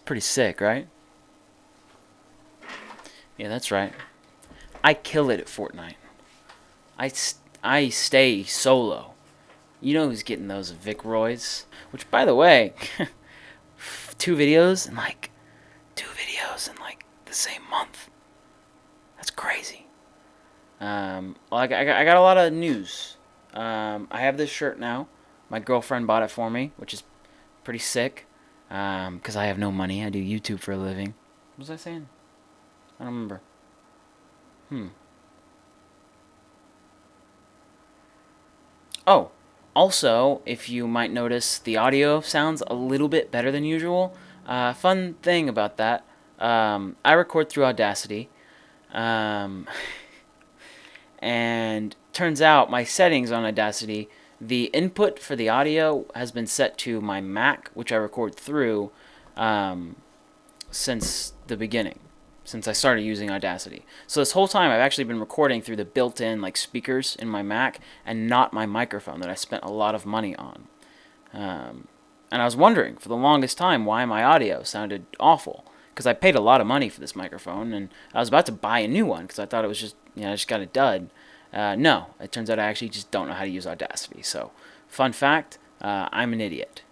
pretty sick, right? Yeah, that's right. I kill it at Fortnite. I stay solo. You know who's getting those Vic Roys? Which, by the way, two videos in like the same month. That's crazy. Well, I got a lot of news. I have this shirt now. My girlfriend bought it for me, which is pretty sick. Because I have no money. I do YouTube for a living. What was I saying? I don't remember. Oh, also, if you might notice, the audio sounds a little bit better than usual. Fun thing about that, I record through Audacity, um, and turns out my settings on Audacity, the input for the audio has been set to my Mac, which I record through since the beginning, since I started using Audacity. So this whole time I've actually been recording through the built-in like speakers in my Mac and not my microphone that I spent a lot of money on. And I was wondering for the longest time why my audio sounded awful, because I paid a lot of money for this microphone and I was about to buy a new one because I thought it was just, I just got a dud. No, it turns out I actually just don't know how to use Audacity. So, fun fact, I'm an idiot.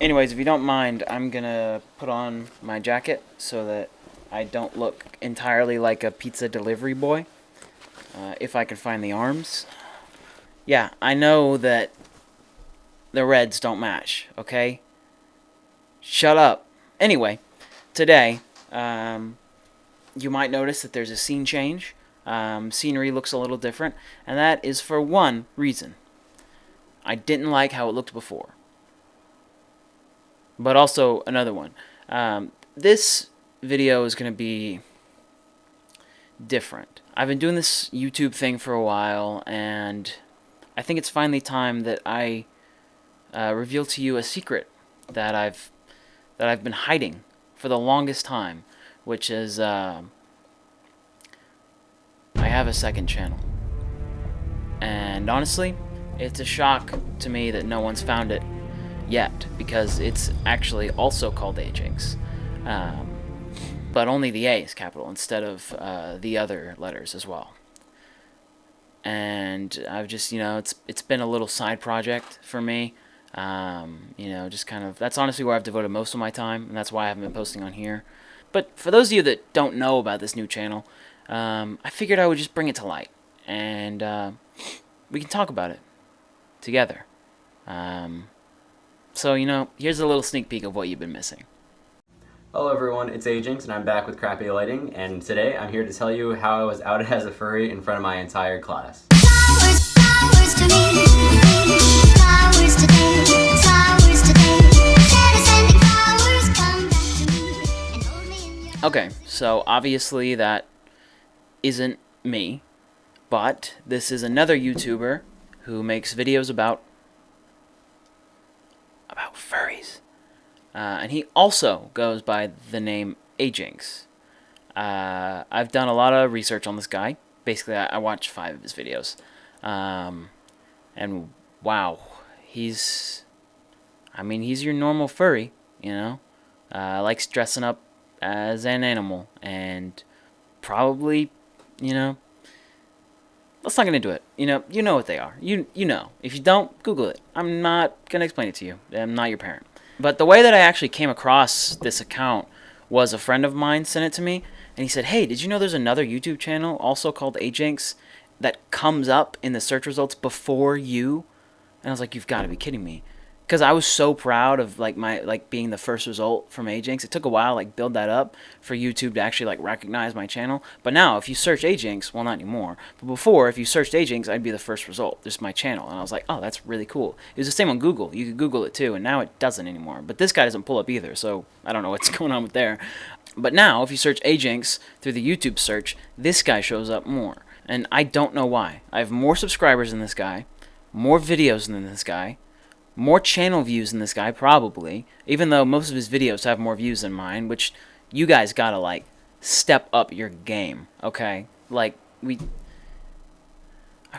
Anyways, if you don't mind, I'm gonna put on my jacket so that I don't look entirely like a pizza delivery boy. If I can find the arms. Yeah, I know that the reds don't match, okay? Shut up. Anyway, today, you might notice that there's a scene change. Scenery looks a little different, and that is for one reason. I didn't like how it looked before. But also another one. This video is going to be different. I've been doing this YouTube thing for a while, and I think it's finally time that I reveal to you a secret that I've been hiding for the longest time, which is I have a second channel. And honestly, it's a shock to me that no one's found it yet, because it's actually also called AJINX. But only the A is capital instead of the other letters as well. And I've just, it's been a little side project for me. Just kind of, that's honestly where I've devoted most of my time, and that's why I haven't been posting on here. But for those of you that don't know about this new channel, I figured I would just bring it to light, and we can talk about it together. So, here's a little sneak peek of what you've been missing. Hello everyone, it's AJINX and I'm back with Crappy Lighting, and today I'm here to tell you how I was outed as a furry in front of my entire class. Okay, so obviously that isn't me, but this is another YouTuber who makes videos about furries. And he also goes by the name AJINX. I've done a lot of research on this guy. Basically, I watched 5 of his videos. And wow, he's your normal furry, likes dressing up as an animal, and probably, let's not get into it. You know what they are. You know. If you don't, Google it. I'm not gonna explain it to you. I'm not your parent. But the way that I actually came across this account was a friend of mine sent it to me, and he said, hey, did you know there's another YouTube channel also called AJINX that comes up in the search results before you? And I was like, you've got to be kidding me. Because I was so proud of being the first result from AJINX. It took a while to build that up for YouTube to actually recognize my channel. But now if you search AJINX, well, not anymore, but before, if you searched AJINX, I'd be the first result. Just my channel. And I was like, oh, that's really cool. It was the same on Google. You could Google it too, and now it doesn't anymore. But this guy doesn't pull up either, so I don't know what's going on with there. But now if you search AJINX through the YouTube search, this guy shows up more. And I don't know why. I have more subscribers than this guy, more videos than this guy, more channel views than this guy, probably, even though most of his videos have more views than mine, which you guys gotta, step up your game, okay? I've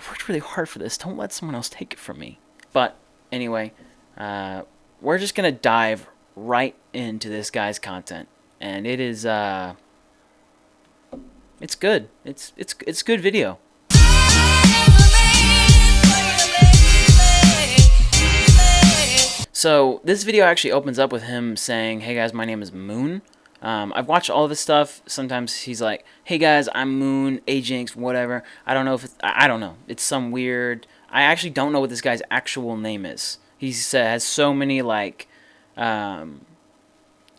worked really hard for this. Don't let someone else take it from me. But, anyway, we're just gonna dive right into this guy's content, and it is it's good. It's good video. So this video actually opens up with him saying, "Hey guys, my name is Moon." I've watched all this stuff. Sometimes he's like, "Hey guys, I'm Moon, AJINX, whatever." I don't know if I don't know. It's some weird. I actually don't know what this guy's actual name is. He has so many like,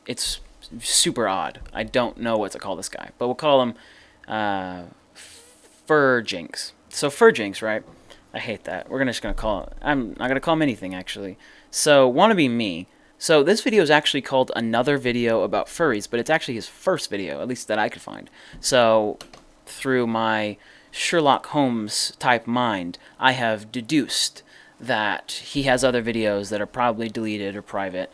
it's super odd. I don't know what to call this guy, but we'll call him FurJinx. So FurJinx, right? I hate that. We're just gonna call it. I'm not gonna call him anything actually. So wannabe me. So this video is actually called Another Video About Furries, but it's actually his first video, at least that I could find. So through my Sherlock Holmes type mind, I have deduced that he has other videos that are probably deleted or private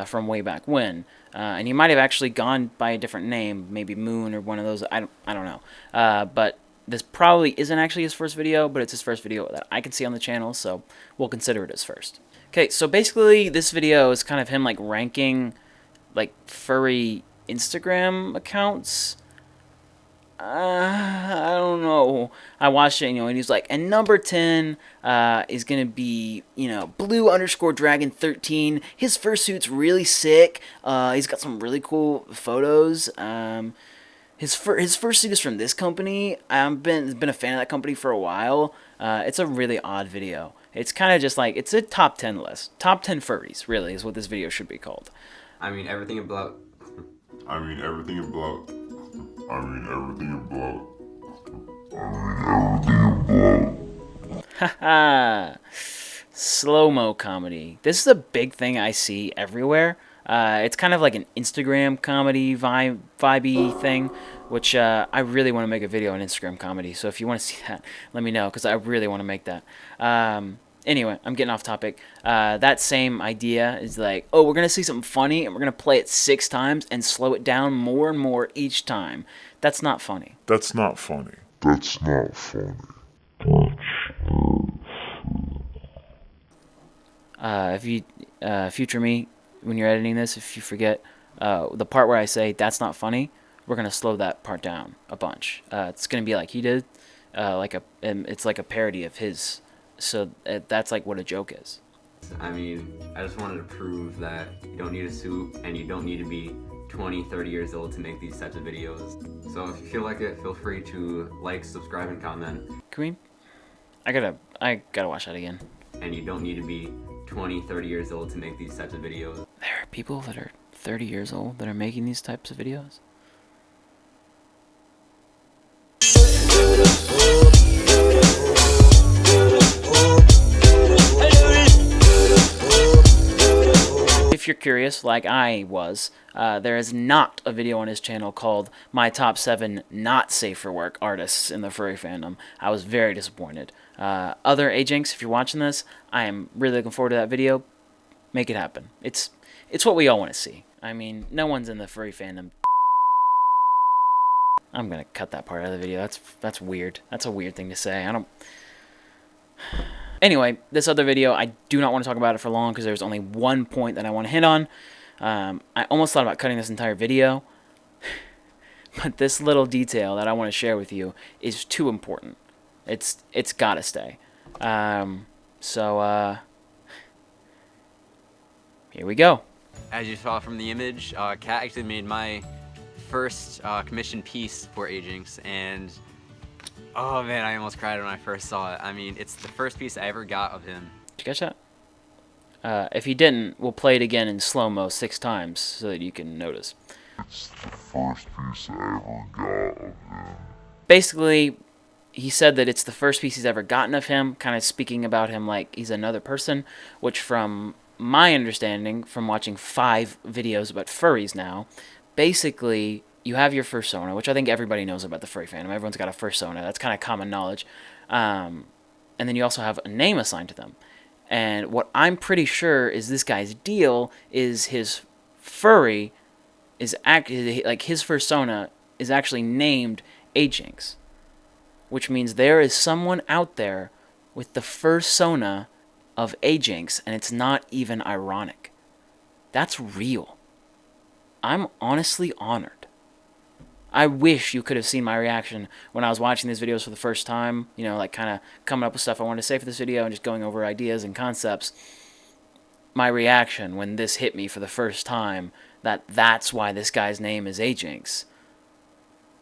from way back when. And he might have actually gone by a different name, maybe Moon or one of those. I don't know. But this probably isn't actually his first video, but it's his first video that I can see on the channel, so we'll consider it as first. Okay, so basically this video is kind of him like ranking like furry Instagram accounts. I don't know. I watched it, and he's like, and number 10 is gonna be, blue_dragon13. His fursuit's really sick. He's got some really cool photos. His fursuit is from this company. I've been a fan of that company for a while. It's a really odd video. It's kind of just like, it's a top 10 list. Top 10 furries, really, is what this video should be called. I mean, everything about... Haha. Slow-mo comedy. This is a big thing I see everywhere. It's kind of like an Instagram comedy vibey thing, which I really want to make a video on Instagram comedy. So if you want to see that, let me know, because I really want to make that. Anyway, I'm getting off topic. That same idea is like, oh, we're going to see something funny, and we're going to play it 6 times and slow it down more and more each time. That's not funny. That's not funny. If you, future me, when you're editing this, if you forget the part where I say that's not funny, we're gonna slow that part down a bunch. It's gonna be like he did, it's like a parody of his. So that's like what a joke is. I mean, I just wanted to prove that you don't need a suit and you don't need to be 20, 30 years old to make these types of videos. So if you feel like it, feel free to like, subscribe, and comment. I gotta watch that again. And you don't need to be 20, 30 years old to make these types of videos. There are people that are 30 years old that are making these types of videos. If you're curious, like I was, there is not a video on his channel called My Top 7 Not Safe for Work Artists in the Furry Fandom. I was very disappointed. Other AJINX, if you're watching this, I am really looking forward to that video. Make it happen. It's what we all want to see. I mean, no one's in the furry fandom. I'm gonna cut that part out of the video. That's weird. That's a weird thing to say. Anyway, this other video, I do not want to talk about it for long because there's only one point that I want to hit on. I almost thought about cutting this entire video, but this little detail that I want to share with you is too important. It's gotta stay. Here we go. As you saw from the image, Kat actually made my first commissioned piece for AJINX, and oh man, I almost cried when I first saw it. I mean, it's the first piece I ever got of him. Did you catch that? If you didn't, we'll play it again in slow-mo 6 times so that you can notice. It's the first piece I ever got of him. Basically, he said that it's the first piece he's ever gotten of him, kind of speaking about him like he's another person, which from my understanding, from watching 5 videos about furries now, basically, you have your fursona, which I think everybody knows about the furry fandom. Everyone's got a fursona. That's kind of common knowledge. And then you also have a name assigned to them. And what I'm pretty sure is this guy's deal is his furry is like his fursona is actually named AJINX, which means there is someone out there with the fursona of AJINX, and it's not even ironic. That's real. I'm honestly honored. I wish you could have seen my reaction when I was watching these videos for the first time, you know, like kind of coming up with stuff I wanted to say for this video and just going over ideas and concepts. My reaction when this hit me for the first time, that's why this guy's name is AJINX.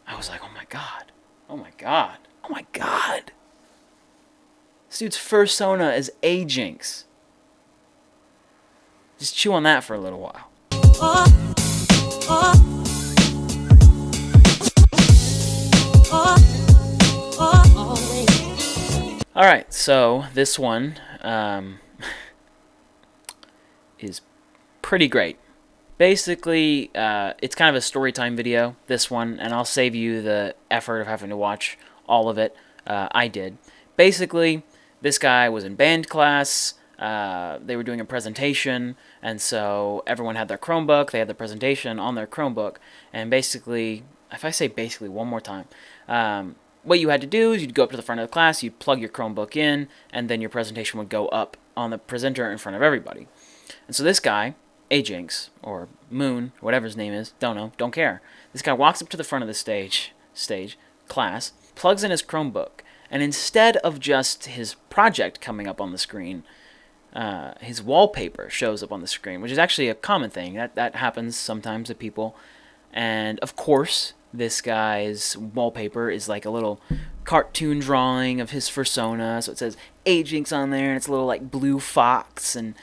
I was like, oh my god. Oh my god. Oh my god. This dude's fursona is AJINX. Just chew on that for a little while. Alright, so this one is pretty great. Basically, it's kind of a story time video, this one, and I'll save you the effort of having to watch all of it. I did. Basically, this guy was in band class. They were doing a presentation, and so everyone had their Chromebook. They had the presentation on their Chromebook, and basically, if I say basically one more time, what you had to do is you'd go up to the front of the class, you'd plug your Chromebook in, and then your presentation would go up on the presenter in front of everybody. And so this guy, AJINX, or Moon, whatever his name is, don't know, don't care. This guy walks up to the front of the stage, class, plugs in his Chromebook, and instead of just his project coming up on the screen, his wallpaper shows up on the screen, which is actually a common thing. That happens sometimes to people. And of course, this guy's wallpaper is like a little cartoon drawing of his fursona. So it says AJINX on there, and it's a little like blue fox. And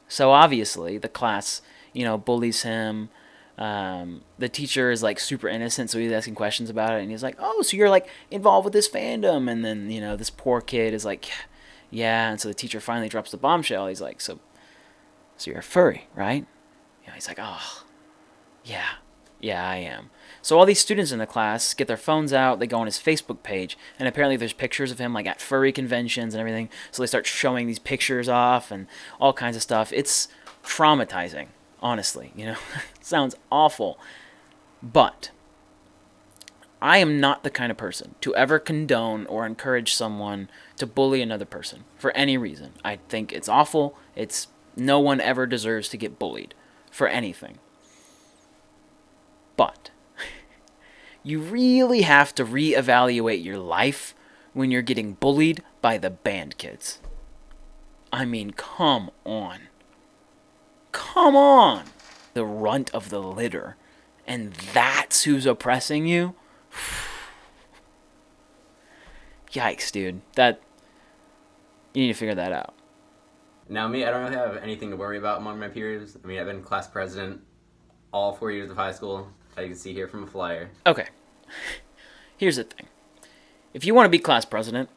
so obviously the class, you know, bullies him. The teacher is like super innocent, so he's asking questions about it, and he's like, oh, so you're like involved with this fandom. And then, you know, this poor kid is like, yeah. And so the teacher finally drops the bombshell. He's like, so you're a furry, right? You know, he's like, oh, yeah, I am. So all these students in the class get their phones out, they go on his Facebook page, and apparently there's pictures of him like at furry conventions and everything. So they start showing these pictures off and all kinds of stuff. It's traumatizing, honestly, you know. It sounds awful. But I am not the kind of person to ever condone or encourage someone to bully another person for any reason. I think it's awful. No one ever deserves to get bullied for anything. But you really have to reevaluate your life when you're getting bullied by the band kids. I mean, come on. Come on. The runt of the litter. And that's who's oppressing you? Yikes, dude. You need to figure that out. Now, me, I don't really have anything to worry about among my peers. I mean, I've been class president all 4 years of high school, as you can see here from a flyer. Okay. Here's the thing. If you want to be class president,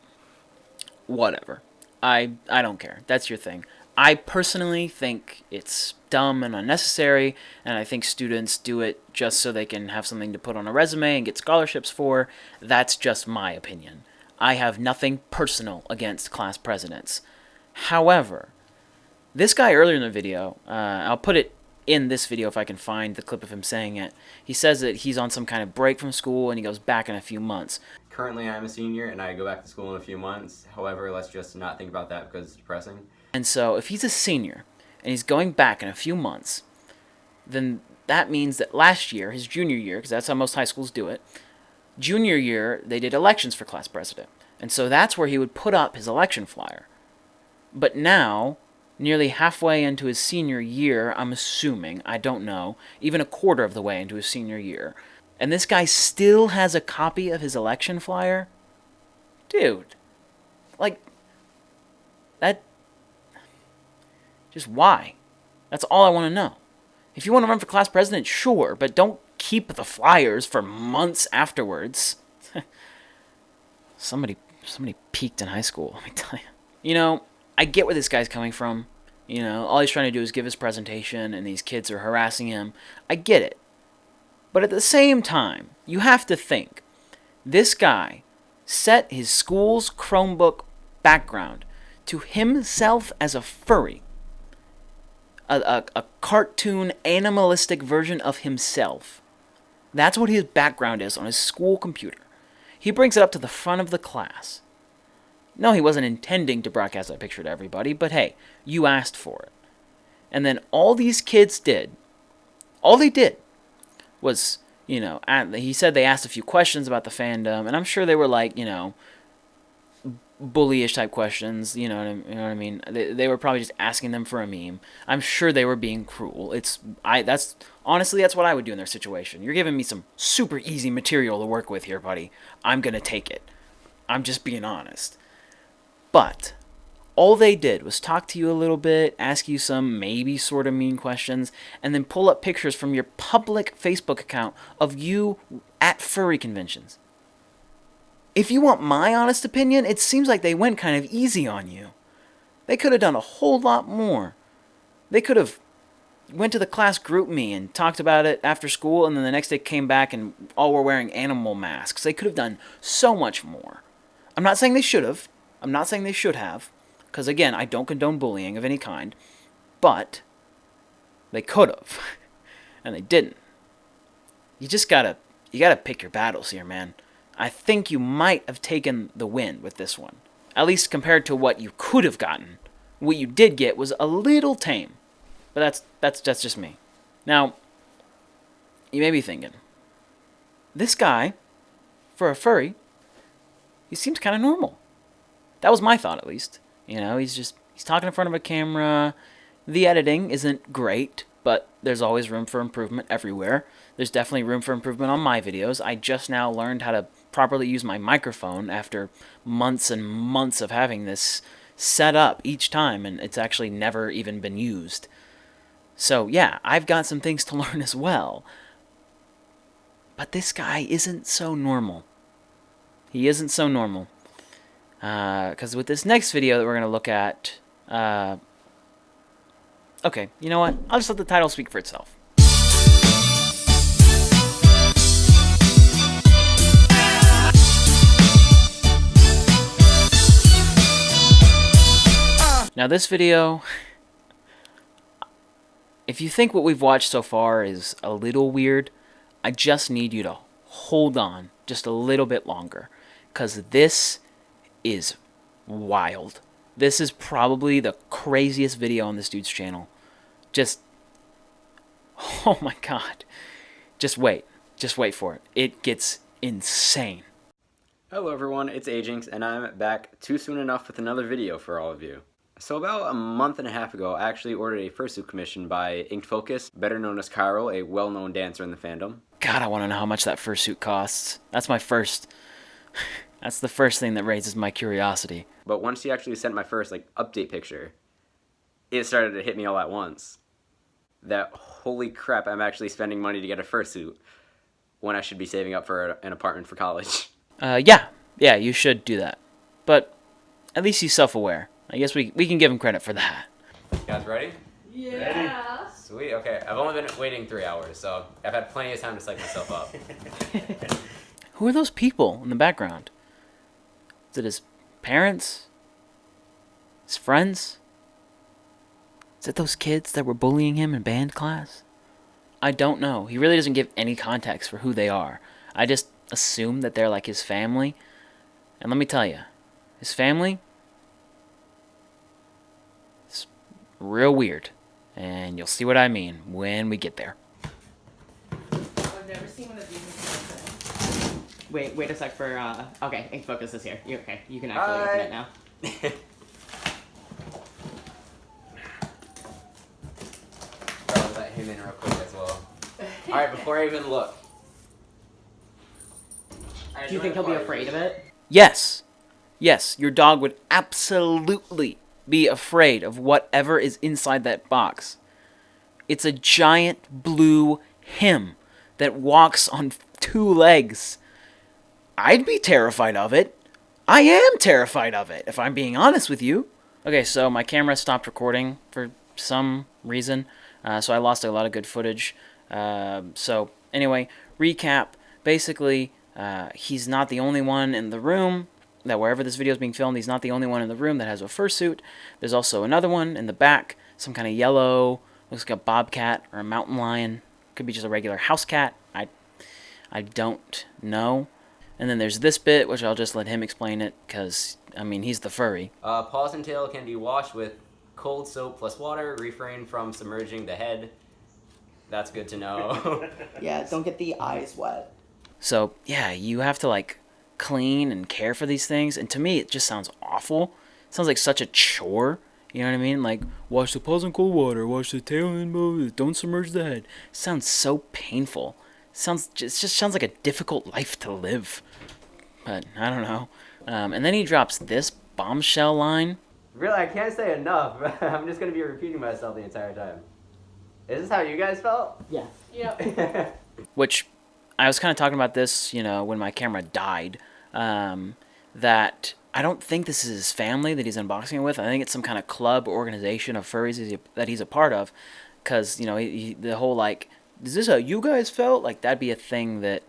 whatever. I don't care. That's your thing. I personally think it's dumb and unnecessary, and I think students do it just so they can have something to put on a resume and get scholarships for. That's just my opinion. I have nothing personal against class presidents. However, this guy earlier in the video, I'll put it in this video if I can find the clip of him saying it. He says that he's on some kind of break from school and he goes back in a few months. Currently, I'm a senior and I go back to school in a few months. However, let's just not think about that because it's depressing. And so if he's a senior and he's going back in a few months, then that means that last year, his junior year, because that's how most high schools do it, junior year, they did elections for class president. And so that's where he would put up his election flyer. But now, nearly halfway into his senior year, I'm assuming, I don't know, even a quarter of the way into his senior year, and this guy still has a copy of his election flyer? Dude, like, that, just why? That's all I want to know. If you want to run for class president, sure, but don't keep the flyers for months afterwards. Somebody peaked in high school, let me tell you. You know, I get where this guy's coming from. You know, all he's trying to do is give his presentation, and these kids are harassing him. I get it. But at the same time, you have to think, this guy set his school's Chromebook background to himself as a furry. A cartoon, animalistic version of himself. That's what his background is on his school computer. He brings it up to the front of the class. No, he wasn't intending to broadcast that picture to everybody, but hey, you asked for it. And then all these kids did, all they did was, he said they asked a few questions about the fandom, and I'm sure they were like, bullyish type questions, you know what I mean? They were probably just asking them for a meme. I'm sure they were being cruel. Honestly, that's what I would do in their situation. You're giving me some super easy material to work with here, buddy. I'm going to take it. I'm just being honest. But all they did was talk to you a little bit, ask you some maybe sort of mean questions, and then pull up pictures from your public Facebook account of you at furry conventions. If you want my honest opinion, it seems like they went kind of easy on you. They could have done a whole lot more. They could have went to the class group me and talked about it after school, and then the next day came back and all were wearing animal masks. They could have done so much more. I'm not saying they should have. I'm not saying they should have. Because again, I don't condone bullying of any kind. But they could have. And they didn't. You gotta pick your battles here, man. I think you might have taken the win with this one. At least compared to what you could have gotten. What you did get was a little tame. But that's just me. Now, you may be thinking, this guy, for a furry, he seems kind of normal. That was my thought, at least. He's talking in front of a camera. The editing isn't great, but there's always room for improvement everywhere. There's definitely room for improvement on my videos. I just now learned how to properly use my microphone after months and months of having this set up each time, and it's actually never even been used. So yeah, I've got some things to learn as well. But this guy isn't so normal. He isn't so normal. Because with this next video that we're going to look at... okay, you know what? I'll just let the title speak for itself. Now this video... If you think what we've watched so far is a little weird, I just need you to hold on just a little bit longer. Because this is wild. This is probably the craziest video on this dude's channel. Oh my god. Just wait for it. It gets insane. Hello everyone, it's AJINX, and I'm back too soon enough with another video for all of you. So about a month and a half ago, I actually ordered a fursuit commission by Inked Focus, better known as Cairo, a well-known dancer in the fandom. God, I want to know how much that fursuit costs. That's the first thing that raises my curiosity. But once she actually sent my first update picture, it started to hit me all at once. That holy crap, I'm actually spending money to get a fursuit when I should be saving up for an apartment for college. Yeah, you should do that. But at least he's self-aware. I guess we can give him credit for that. You guys ready? Yeah. Ready? Sweet, okay. I've only been waiting 3 hours, so I've had plenty of time to psych myself up. Who are those people in the background? Is it his parents? His friends? Is it those kids that were bullying him in band class? I don't know. He really doesn't give any context for who they are. I just assume that they're like his family. And let me tell you, his family... it's real weird. And you'll see what I mean when we get there. I've never seen one of these in person. Wait a sec for, okay, Ink Focus is here. Okay, you can actually open it now. I'll let him in real quick as well. Alright, before I even look. Do you think he'll be afraid of it? Yes. Yes, your dog would absolutely be afraid of whatever is inside that box. It's a giant blue him that walks on 2 legs. I'd be terrified of it. I am terrified of it, if I'm being honest with you. Okay, so my camera stopped recording for some reason, so I lost a lot of good footage. So anyway, recap. Basically, he's not the only one in the room. That wherever this video is being filmed, he's not the only one in the room that has a fursuit. There's also another one in the back, some kind of yellow, looks like a bobcat or a mountain lion. Could be just a regular house cat. I don't know. And then there's this bit, which I'll just let him explain it, because, I mean, he's the furry. Paws and tail can be washed with cold soap plus water. Refrain from submerging the head. That's good to know. Yeah, don't get the eyes wet. So, yeah, you have to, like, clean and care for these things. And to me, it just sounds awful. It sounds like such a chore. You know what I mean? Like, wash the paws in cold water, wash the tail and don't submerge the head. It sounds so painful. It just sounds like a difficult life to live. But, I don't know. And then he drops this bombshell line. Really, I can't say enough. I'm just going to be repeating myself the entire time. Is this how you guys felt? Yeah. Yep. Which, I was kind of talking about this, you know, when my camera died. That I don't think this is his family that he's unboxing it with. I think it's some kind of club or organization of furries that he's a part of. Because, you know, the whole, like, is this how you guys felt? Like, that'd be a thing that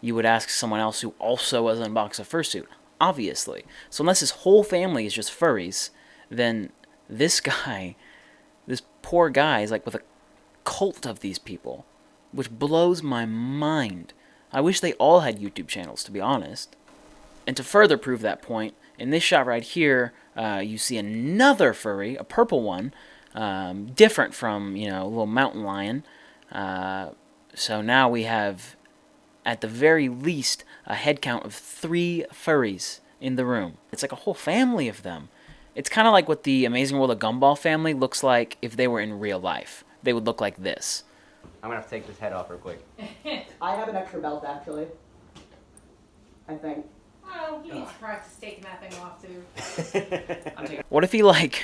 you would ask someone else who also has unboxed a fursuit. Obviously. So unless his whole family is just furries, then this guy, this poor guy, is like with a cult of these people. Which blows my mind. I wish they all had YouTube channels, to be honest. And to further prove that point, in this shot right here, you see another furry, a purple one, different from, you know, a little mountain lion. So now we have, at the very least, a head count of 3 furries in the room. It's like a whole family of them. It's kind of like what the Amazing World of Gumball family looks like if they were in real life. They would look like this. I'm going to have to take this head off real quick. I have an extra belt, actually. I think. Oh, he needs to practice taking that thing off, too. What if he, like,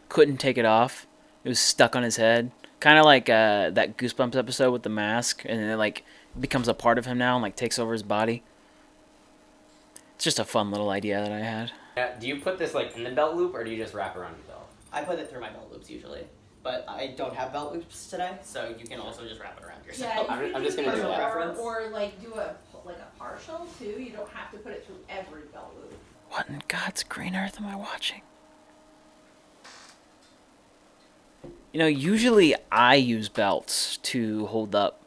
couldn't take it off? It was stuck on his head? Kind of like that Goosebumps episode with the mask, and it, like, becomes a part of him now and, like, takes over his body. It's just a fun little idea that I had. Do you put this, like, in the belt loop, or do you just wrap around your belt? I put it through my belt loops usually. But I don't have belt loops today, so you can also just wrap it around yourself. Yeah, you I'm just gonna do that. that. Or like do a partial too. You don't have to put it through every belt loop. What in God's green earth am I watching? You know, usually I use belts to hold up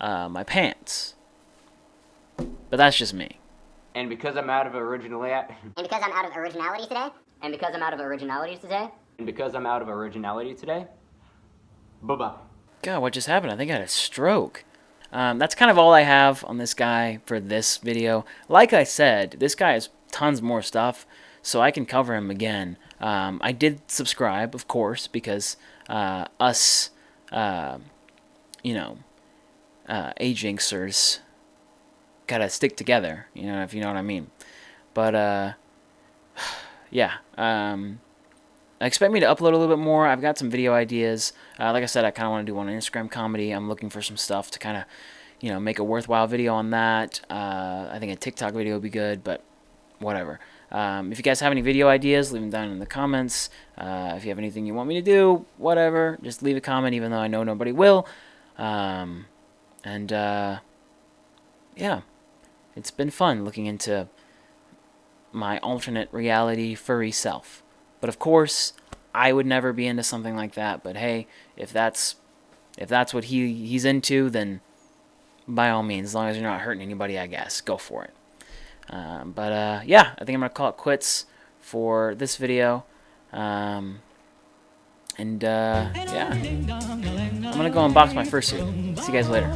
my pants. But that's just me. And because I'm out of originality today, bye-bye. God, what just happened? I think I had a stroke. That's kind of all I have on this guy for this video. Like I said, this guy has tons more stuff, so I can cover him again. I did subscribe, of course, because us, you know, AJINXers gotta stick together, you know, if you know what I mean. But, yeah, expect me to upload a little bit more. I've got some video ideas. Like I said, I kind of want to do one on Instagram comedy. I'm looking for some stuff to kind of, you know, make a worthwhile video on that. I think a TikTok video would be good, but whatever. If you guys have any video ideas, leave them down in the comments. If you have anything you want me to do, whatever, just leave a comment, even though I know nobody will. Yeah, it's been fun looking into my alternate reality furry self. But of course, I would never be into something like that. But hey, if that's what he's into, then by all means, as long as you're not hurting anybody, I guess, go for it. Yeah, I think I'm gonna call it quits for this video. Yeah, I'm gonna go unbox my fursuit. See you guys later.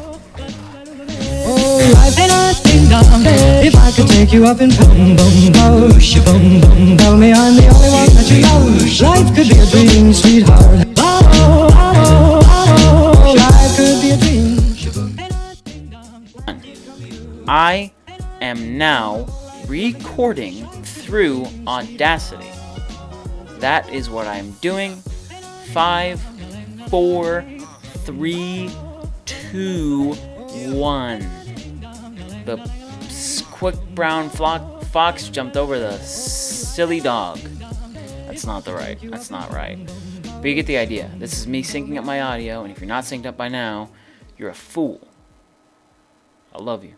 Life ain't a ding-dong. If I could take you up and boom, boom, boosh, boom, boom, tell me I'm the only one that you know. Life could be a dream, sweetheart. Oh, oh, oh, life could be a dream. I am now recording through Audacity. That is what I'm doing. 5, 4, 3, 2, 1. The quick brown fox jumped over the silly dog. That's not right. But you get the idea. This is me syncing up my audio, and if you're not synced up by now, you're a fool. I love you.